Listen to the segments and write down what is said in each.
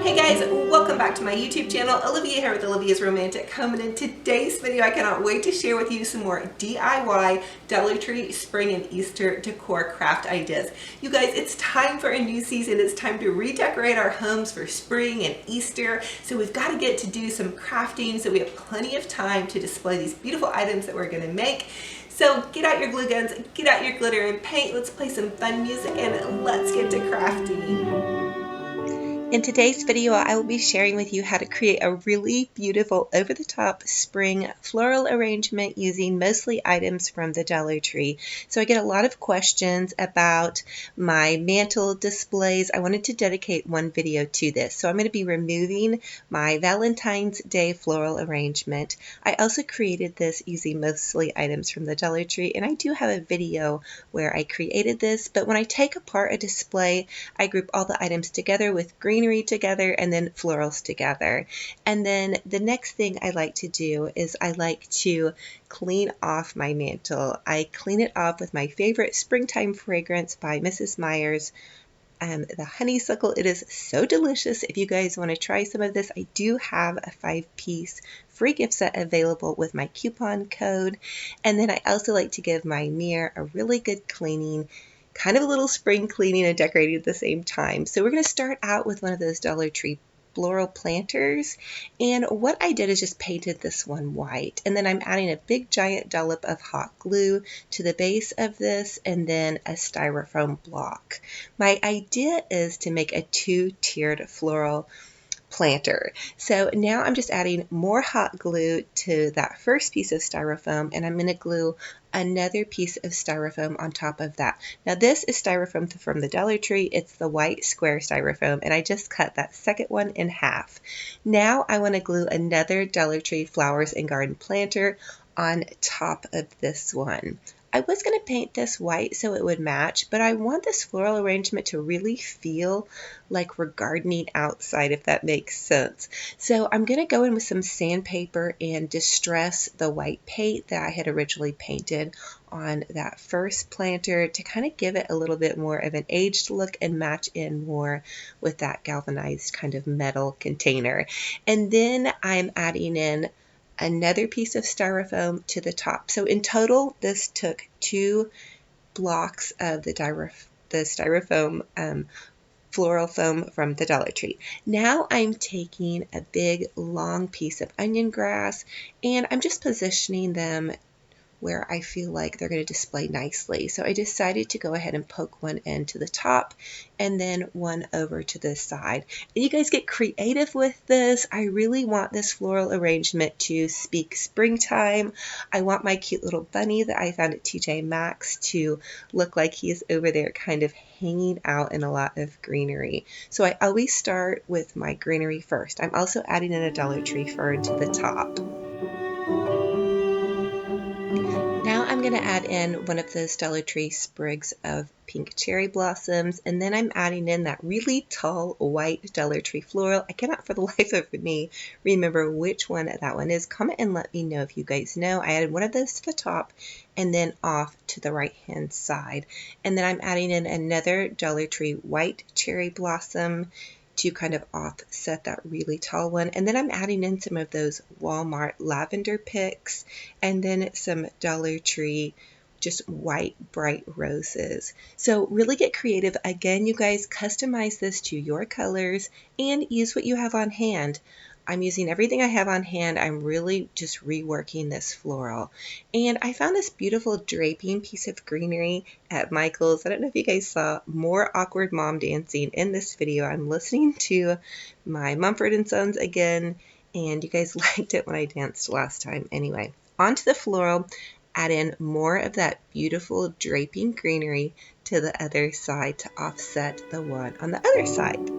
Hey guys, welcome back to my YouTube channel. Olivia here with Olivia's Romantic Home, and in today's video I cannot wait to share with you some more DIY Dollar Tree spring and Easter decor craft ideas. You guys, it's time for a new season. It's time to redecorate our homes for spring and Easter, so we've got to get to do some crafting so we have plenty of time to display these beautiful items that we're going to make. So get out your glue guns, get out your glitter and paint, let's play some fun music, and let's get to crafting. In today's video, I will be sharing with you how to create a really beautiful over-the-top spring floral arrangement using mostly items from the Dollar Tree. So I get a lot of questions about my mantle displays. I wanted to dedicate one video to this. So I'm going to be removing my Valentine's Day floral arrangement. I also created this using mostly items from the Dollar Tree, and I do have a video where I created this, but when I take apart a display, I group all the items together with greenery together and then florals together. And then the next thing I like to do is I like to clean off my mantle. I clean it off with my favorite springtime fragrance by Mrs. Meyer's, the honeysuckle. It is so delicious. If you guys want to try some of this, I do have a 5-piece free gift set available with my coupon code. And then I also like to give my mirror a really good cleaning, kind of a little spring cleaning and decorating at the same time. So we're going to start out with one of those Dollar Tree Floral Planters, and what I did is just painted this one white, and then I'm adding a big giant dollop of hot glue to the base of this and then a styrofoam block. My idea is to make a 2-tiered floral planter. So now I'm just adding more hot glue to that first piece of styrofoam, and I'm going to glue another piece of styrofoam on top of that. Now this is styrofoam from the Dollar Tree. It's the white square styrofoam, and I just cut that second one in half. Now I want to glue another Dollar Tree Flowers and Garden planter on top of this one. I was going to paint this white so it would match, but I want this floral arrangement to really feel like we're gardening outside, if that makes sense. So I'm going to go in with some sandpaper and distress the white paint that I had originally painted on that first planter to kind of give it a little bit more of an aged look and match in more with that galvanized kind of metal container. And then I'm adding in another piece of styrofoam to the top. So in total, this took 2 blocks of the styrofoam floral foam from the Dollar Tree. Now I'm taking a big long piece of onion grass and I'm just positioning them where I feel like they're going to display nicely. So I decided to go ahead and poke one end to the top and then one over to the side. And you guys get creative with this. I really want this floral arrangement to speak springtime. I want my cute little bunny that I found at TJ Maxx to look like he is over there kind of hanging out in a lot of greenery. So I always start with my greenery first. I'm also adding in a Dollar Tree fern to the top. Now I'm going to add in one of those Dollar Tree sprigs of pink cherry blossoms, and then I'm adding in that really tall white Dollar Tree floral. I cannot for the life of me remember which one that one is. Comment and let me know if you guys know. I added one of those to the top and then off to the right hand side. And then I'm adding in another Dollar Tree white cherry blossom to kind of offset that really tall one. And then I'm adding in some of those Walmart lavender picks and then some Dollar Tree just white bright roses. So really get creative. Again, you guys, customize this to your colors and use what you have on hand. I'm using everything I have on hand. I'm really just reworking this floral. And I found this beautiful draping piece of greenery at Michael's. I don't know if you guys saw more awkward mom dancing in this video. I'm listening to my Mumford & Sons again, and you guys liked it when I danced last time. Anyway, onto the floral. Add in more of that beautiful draping greenery to the other side to offset the one on the other side.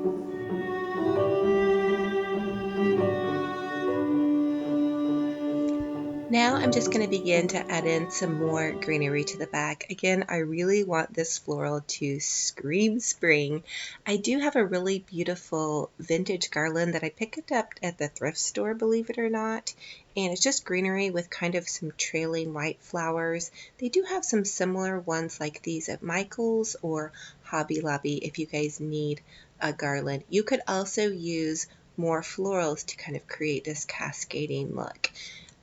Now I'm just going to begin to add in some more greenery to the back. Again, I really want this floral to scream spring. I do have a really beautiful vintage garland that I picked up at the thrift store, believe it or not. And it's just greenery with kind of some trailing white flowers. They do have some similar ones like these at Michael's or Hobby Lobby if you guys need a garland. You could also use more florals to kind of create this cascading look.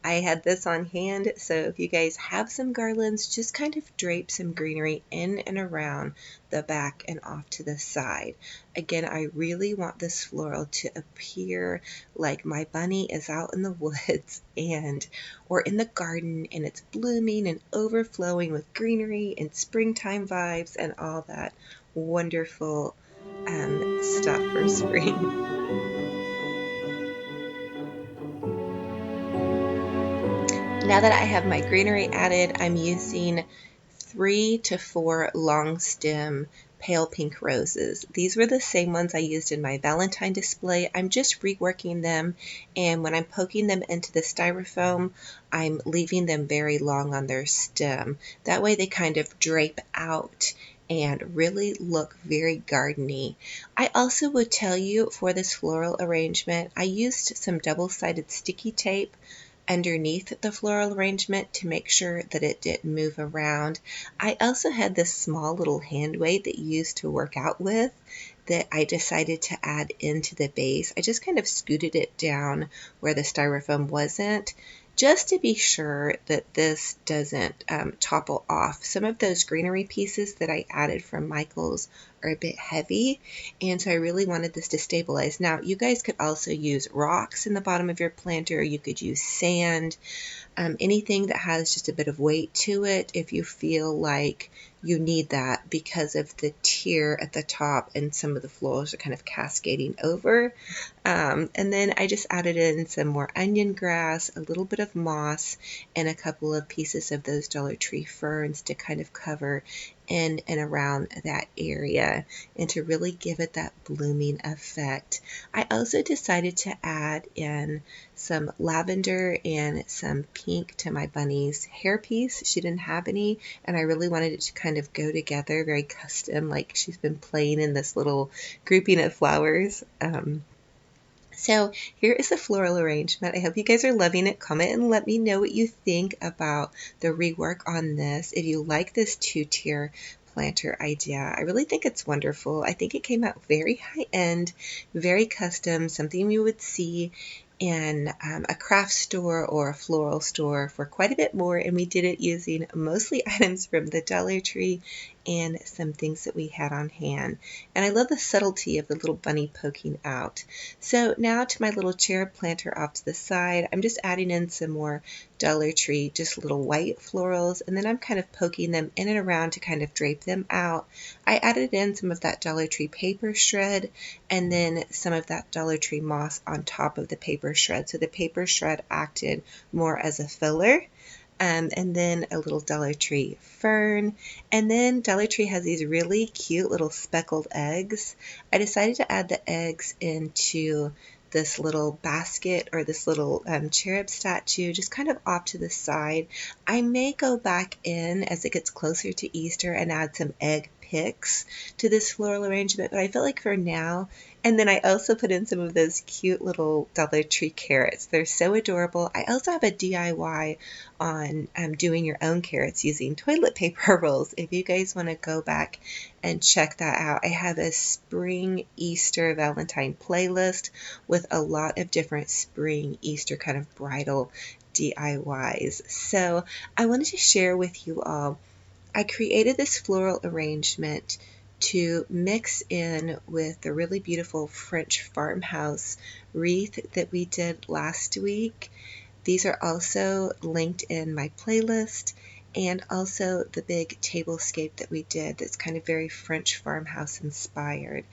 I had this on hand, so if you guys have some garlands, just kind of drape some greenery in and around the back and off to the side. Again, I really want this floral to appear like my bunny is out in the woods or in the garden, and it's blooming and overflowing with greenery and springtime vibes and all that wonderful stuff for spring. Now that I have my greenery added, I'm using 3 to 4 long stem pale pink roses. These were the same ones I used in my Valentine display. I'm just reworking them, and when I'm poking them into the styrofoam, I'm leaving them very long on their stem. That way they kind of drape out and really look very gardeny. I also would tell you for this floral arrangement, I used some double-sided sticky tape underneath the floral arrangement to make sure that it didn't move around. I also had this small little hand weight that you used to work out with that I decided to add into the base. I just kind of scooted it down where the styrofoam wasn't, just to be sure that this doesn't topple off. Some of those greenery pieces that I added from Michael's are a bit heavy, and so I really wanted this to stabilize. Now, you guys could also use rocks in the bottom of your planter, or you could use sand, anything that has just a bit of weight to it if you feel like you need that because of the tier at the top and some of the florals are kind of cascading over. And then I just added in some more onion grass, a little bit of moss, and a couple of pieces of those Dollar Tree ferns to kind of cover in and around that area and to really give it that blooming effect. I also decided to add in some lavender and some pink to my bunny's hairpiece. She didn't have any, and I really wanted it to kind of go together, very custom, like she's been playing in this little grouping of flowers. So here is the floral arrangement. I hope you guys are loving it. Comment and let me know what you think about the rework on this. If you like this 2-tier planter idea, I really think it's wonderful. I think it came out very high-end, very custom, something you would see in a craft store or a floral store for quite a bit more, and we did it using mostly items from the Dollar Tree and some things that we had on hand. And I love the subtlety of the little bunny poking out. So now to my little cherub planter off to the side, I'm just adding in some more Dollar Tree, just little white florals, and then I'm kind of poking them in and around to kind of drape them out. I added in some of that Dollar Tree paper shred and then some of that Dollar Tree moss on top of the paper shred. So the paper shred acted more as a filler. And then a little Dollar Tree fern. And then Dollar Tree has these really cute little speckled eggs. I decided to add the eggs into this little basket or this little cherub statue just kind of off to the side. I may go back in as it gets closer to Easter and add some egg picks to this floral arrangement, but I feel like for now. And then I also put in some of those cute little Dollar Tree carrots. They're so adorable. I also have a DIY on doing your own carrots using toilet paper rolls. If you guys want to go back and check that out, I have a spring, Easter, Valentine playlist with a lot of different spring, Easter kind of bridal DIYs. So I wanted to share with you all, I created this floral arrangement to mix in with the really beautiful French farmhouse wreath that we did last week. These are also linked in my playlist, and also the big tablescape that we did that's kind of very French farmhouse inspired.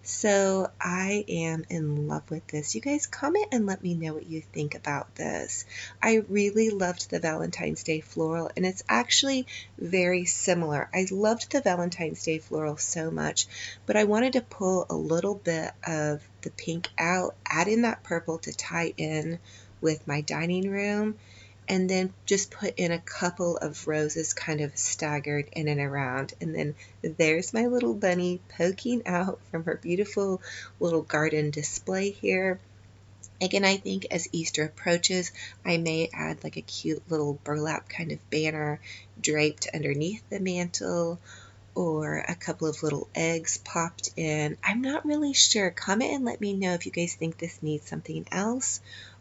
So I am in love with this. You guys comment and let me know what you think about this. I really loved the Valentine's Day floral, and it's actually very similar. I loved the Valentine's Day floral so much, but I wanted to pull a little bit of the pink out, add in that purple to tie in with my dining room, and then just put in a couple of roses kind of staggered in and around. And then there's my little bunny poking out from her beautiful little garden display here. Again, I think as Easter approaches, I may add like a cute little burlap kind of banner draped underneath the mantle, or a couple of little eggs popped in. I'm not really sure. Comment and let me know if you guys think this needs something else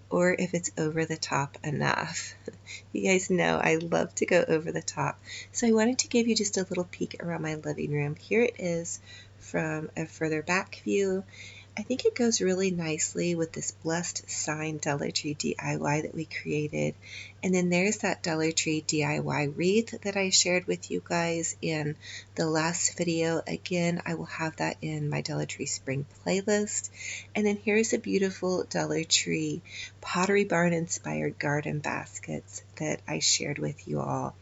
or if it's over the top enough. You guys know I love to go over the top. So I wanted to give you just a little peek around my living room. Here it is from a further back view. I think it goes really nicely with this Blessed Sign Dollar Tree DIY that we created. And then there's that Dollar Tree DIY wreath that I shared with you guys in the last video. Again, I will have that in my Dollar Tree Spring playlist. And then here's a beautiful Dollar Tree Pottery Barn inspired garden baskets that I shared with you all.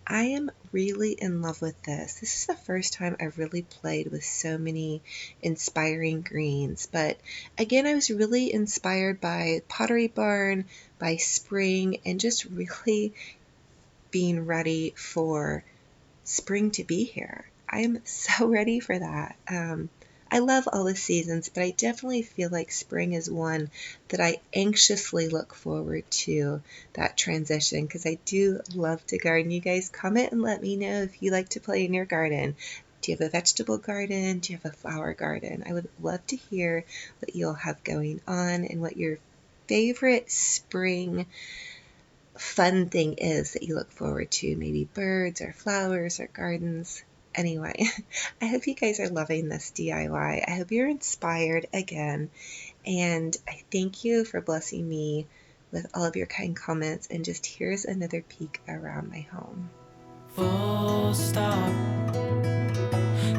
I am really in love with this. This is the first time I've really played with so many inspiring greens. But again, I was really inspired by Pottery Barn, by spring, and just really being ready for spring to be here. I am so ready for that. I love all the seasons, but I definitely feel like spring is one that I anxiously look forward to, that transition, because I do love to garden. You guys comment and let me know if you like to play in your garden. Do you have a vegetable garden? Do you have a flower garden? I would love to hear what you'll have going on and what your favorite spring fun thing is that you look forward to. Maybe birds or flowers or gardens. Anyway, I hope you guys are loving this DIY. I hope you're inspired again, and I thank you for blessing me with all of your kind comments, and just here's another peek around my home. Full stop.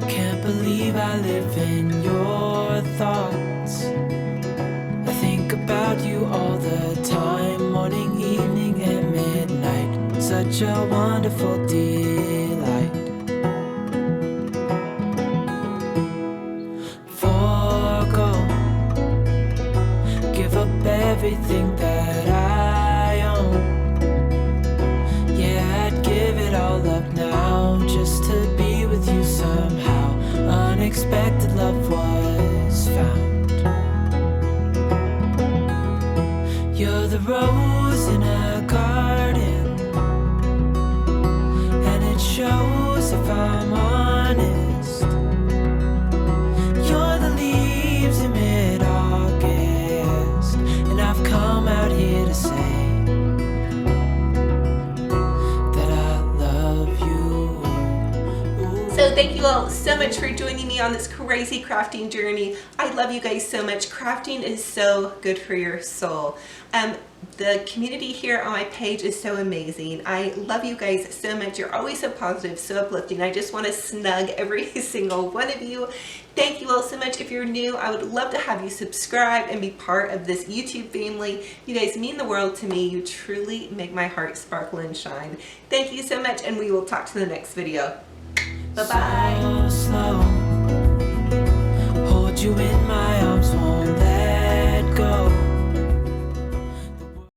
Can't believe I live in your thoughts. I think about you all the time, morning, evening, and midnight. Such a wonderful delight. Everything that I own, yeah, I'd give it all up now just to be with you somehow. Unexpected love was found. You're the rose in a garden, and it shows if I'm honest. You're the leaves in mid-August, and I've come out here to say that I love you. Ooh. So thank you all so much for joining me on this crazy crafting journey. I love you guys so much. Crafting is so good for your soul. The community here on my page is so amazing. I love you guys so much. You're always so positive, so uplifting. I just want to snug every single one of you. Thank you all so much. If you're new, I would love to have you subscribe and be part of this YouTube family. You guys mean the world to me. You truly make my heart sparkle and shine. Thank you so much, and we will talk to the next video. Bye-bye. So slow.